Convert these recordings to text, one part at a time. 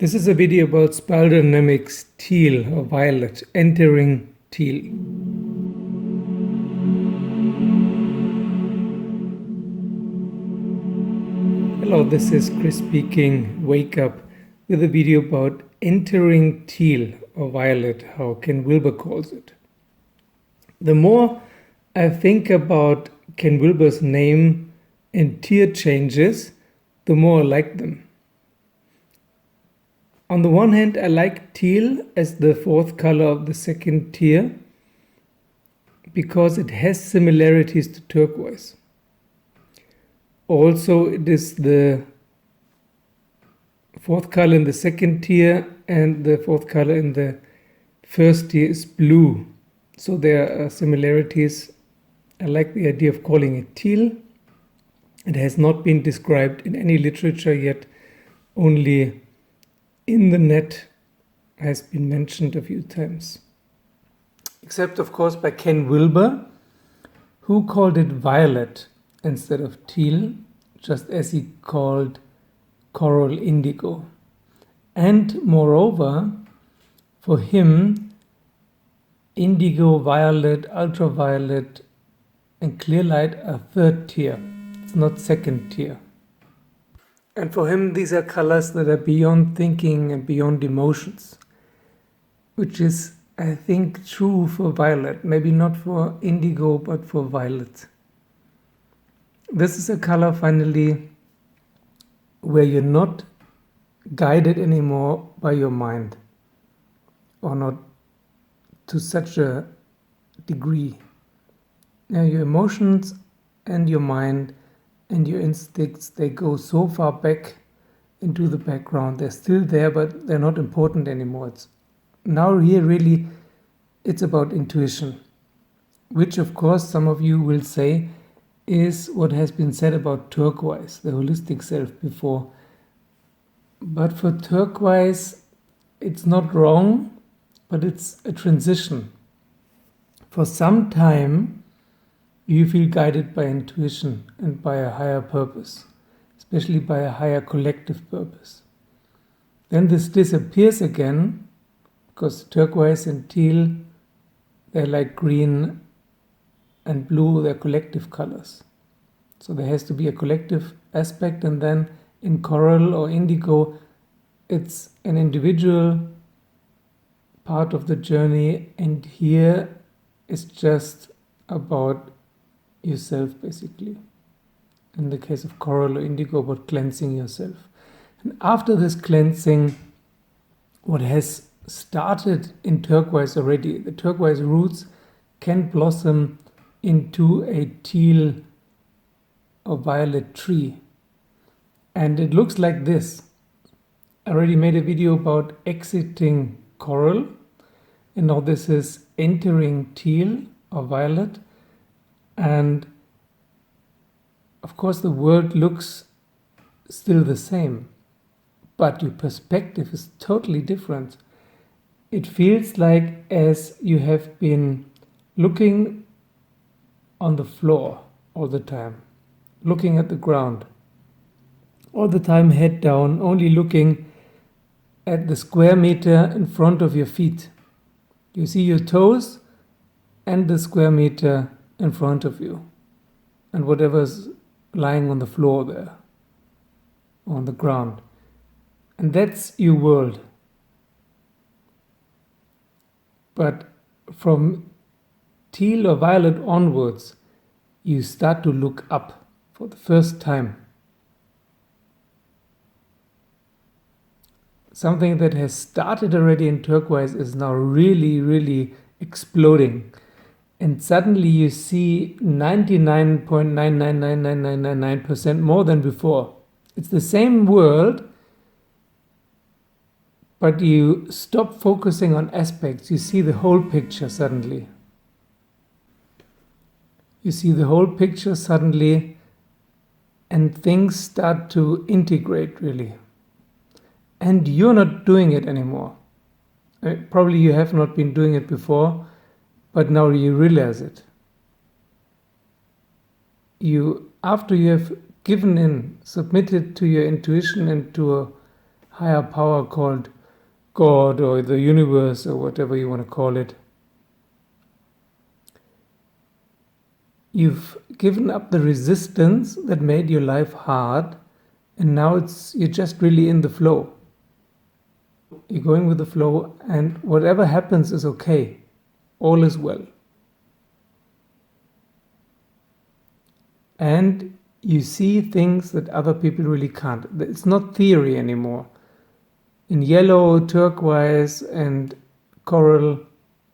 This is a video about spiral dynamics teal or violet entering teal. Hello, this is Chris speaking. Wake up with a video about entering teal or violet, how Ken Wilber calls it. The more I think about Ken Wilber's name and tier changes, the more I like them. On the one hand, I like teal as the fourth color of the second tier because it has similarities to turquoise. Also, it is the fourth color in the second tier, and the fourth color in the first tier is blue. So there are similarities. I like the idea of calling it teal. It has not been described in any literature yet, only in the net has been mentioned a few times. Except, of course, by Ken Wilber, who called it violet instead of teal, just as he called coral indigo. And moreover, for him, indigo, violet, ultraviolet, and clear light are third tier. It's not second tier. And for him, these are colors that are beyond thinking and beyond emotions, which is, I think, true for violet. Maybe not for indigo, but for violet. This is a color, finally, where you're not guided anymore by your mind, or not to such a degree. Now, your emotions and your mind and your instincts, they go so far back into the background. They're still there, but they're not important anymore. It's now here really, it's about intuition, which of course some of you will say is what has been said about turquoise, the holistic self, before. But for turquoise, it's not wrong, but it's a transition. For some time, you feel guided by intuition and by a higher purpose, especially by a higher collective purpose. Then this disappears again, because turquoise and teal, they're like green and blue, they're collective colors. So there has to be a collective aspect, and then in coral or indigo, it's an individual part of the journey, and here it's just about yourself, basically. In the case of coral or indigo, about cleansing yourself. And after this cleansing, what has started in turquoise already, the turquoise roots can blossom into a teal or violet tree. And it looks like this. I already made a video about exiting coral, and now this is entering teal or violet. And of course the world looks still the same, but your perspective is totally different. It feels like as you have been looking on the floor all the time, looking at the ground all the time, head down, only looking at the square meter in front of your feet. You see your toes and the square meter in front of you, and whatever's lying on the floor there, on the ground. And that's your world. But from teal or violet onwards, you start to look up for the first time. Something that has started already in turquoise is now really, really exploding. And suddenly you see 99.999999% more than before. It's the same world, but you stop focusing on aspects. You see the whole picture suddenly. You see the whole picture suddenly, and things start to integrate, really. And you're not doing it anymore. Probably you have not been doing it before, but now you realize it. After you have given in, submitted to your intuition and to a higher power called God or the universe or whatever you want to call it. You've given up the resistance that made your life hard, and now you're just really in the flow. You're going with the flow, and whatever happens is okay. All is well. And you see things that other people really can't. It's not theory anymore. In yellow, turquoise, and coral,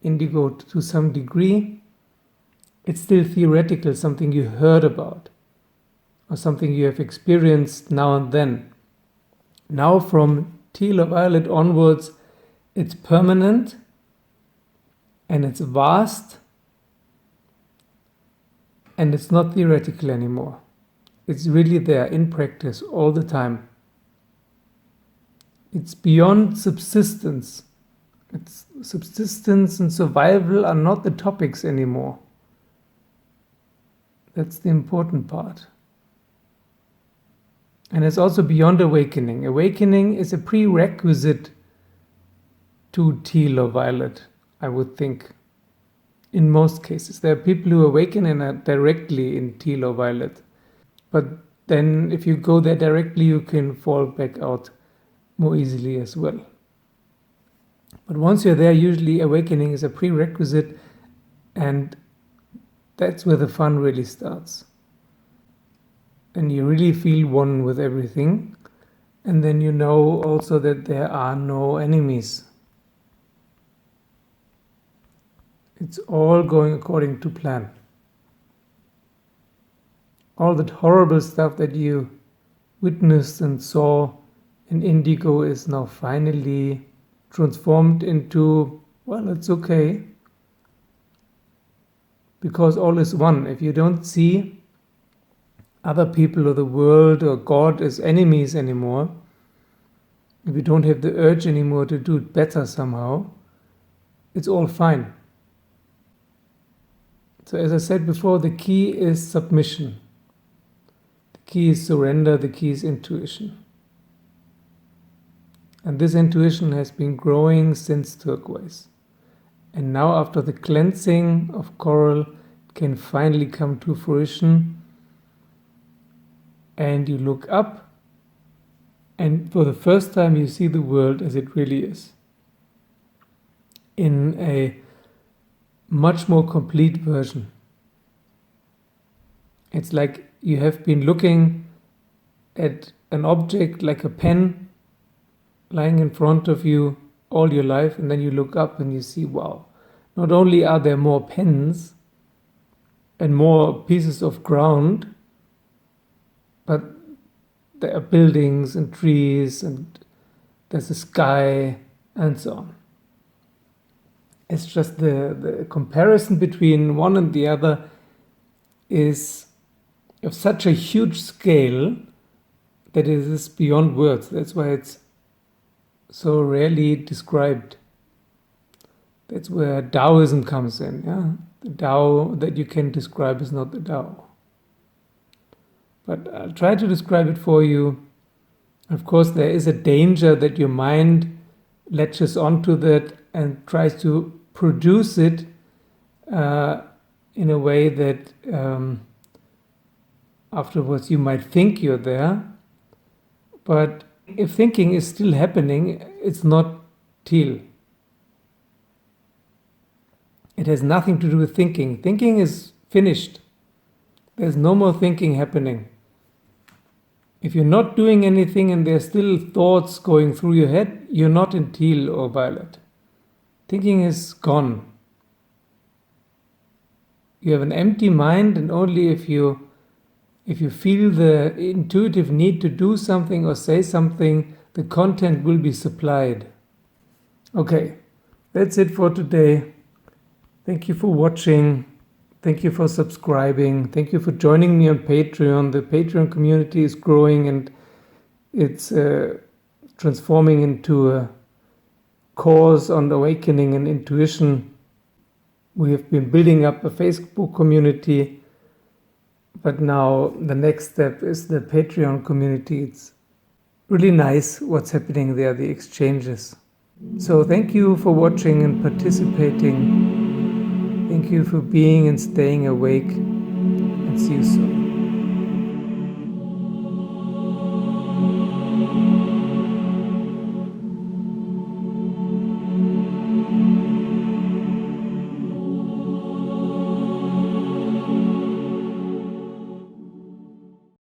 indigo to some degree, it's still theoretical, something you heard about or something you have experienced now and then. Now from teal or violet onwards, it's permanent and it's vast and it's not theoretical anymore. It's really there in practice all the time. It's beyond subsistence. It's subsistence and survival are not the topics anymore. That's the important part. And it's also beyond awakening. Awakening is a prerequisite to teal or violet, I would think. In most cases. There are people who awaken and are directly in teal or violet. But then if you go there directly, you can fall back out more easily as well. But once you're there, usually awakening is a prerequisite, and that's where the fun really starts. And you really feel one with everything. And then you know also that there are no enemies. It's all going according to plan. All that horrible stuff that you witnessed and saw in indigo is now finally transformed into, well, it's okay. Because all is one. If you don't see other people or the world or God as enemies anymore, if you don't have the urge anymore to do it better somehow, it's all fine. So as I said before, the key is submission. The key is surrender, the key is intuition. And this intuition has been growing since turquoise. And now after the cleansing of coral, it can finally come to fruition. And you look up, and for the first time you see the world as it really is. In a much more complete version. It's like you have been looking at an object like a pen lying in front of you all your life, and then you look up and you see, wow, not only are there more pens and more pieces of ground, but there are buildings and trees and there's a sky and so on. It's just the comparison between one and the other is of such a huge scale that it is beyond words. That's why it's so rarely described. That's where Taoism comes in. Yeah? The Tao that you can describe is not the Tao. But I'll try to describe it for you. Of course, there is a danger that your mind latches onto that and tries to produce it in a way that afterwards you might think you're there. But if thinking is still happening, it's not teal. It has nothing to do with thinking. Thinking is finished. There's no more thinking happening. If you're not doing anything and there's still thoughts going through your head, you're not in teal or violet. Thinking is gone. You have an empty mind, and only if you feel the intuitive need to do something or say something, the content will be supplied. Okay, that's it for today. Thank you for watching. Thank you for subscribing. Thank you for joining me on Patreon. The Patreon community is growing and it's transforming into a course on awakening and intuition. We have been building up a Facebook community, but now the next step is the Patreon community. It's really nice what's happening there, the exchanges. So thank you for watching and participating. Thank you for being and staying awake, and see you soon.